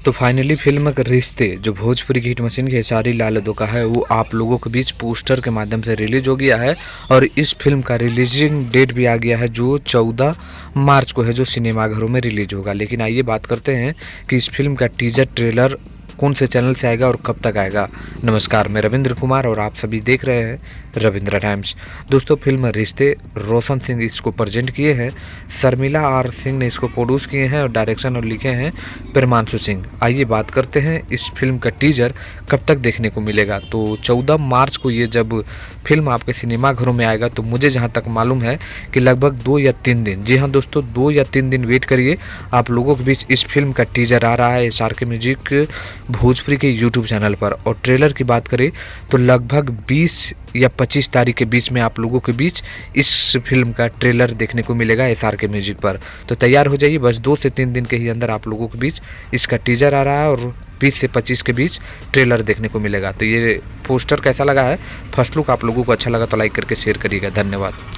तो finally film रिश्ते जो भोजपुरी की हिट मशीन खेसारी लाल यादव का है वो आप लोगों के बीच पोस्टर के माध्यम से रिलीज हो गया है। और इस फिल्म का रिलीजिंग डेट भी आ गया है जो 14 मार्च को है, जो सिनेमाघरों में रिलीज होगा। लेकिन आइए बात करते हैं कि इस फिल्म का टीजर ट्रेलर कौन से चैनल से आएगा और कब तक आएगा। नमस्कार, मैं रविंद्र कुमार और आप सभी देख रहे हैं रविंद्र टाइम्स। दोस्तों, फिल्म रिश्ते रोशन सिंह इसको प्रेजेंट किए हैं, शर्मिला आर सिंह ने इसको प्रोड्यूस किए हैं और डायरेक्शन और लिखे हैं प्रेमांशु सिंह। आइए बात करते हैं इस फिल्म का टीजर कब तक देखने को मिलेगा। तो 14 मार्च को ये जब फिल्म आपके सिनेमाघरों में आएगा तो मुझे जहाँ तक मालूम है कि लगभग 2 या 3 दिन, जी हाँ दोस्तों, 2 या 3 दिन वेट करिए, आप लोगों के बीच इस फिल्म का टीजर आ रहा है SRK म्यूजिक भोजपुरी के YouTube चैनल पर। और ट्रेलर की बात करें तो लगभग 20 या 25 तारीख के बीच में आप लोगों के बीच इस फिल्म का ट्रेलर देखने को मिलेगा SRK म्यूजिक पर। तो तैयार हो जाइए, बस 2 से 3 दिन के ही अंदर आप लोगों के बीच इसका टीजर आ रहा है और 20 से 25 के बीच ट्रेलर देखने को मिलेगा। तो ये पोस्टर कैसा लगा है, फर्स्ट लुक आप लोगों को अच्छा लगा तो लाइक करके शेयर करिएगा। धन्यवाद।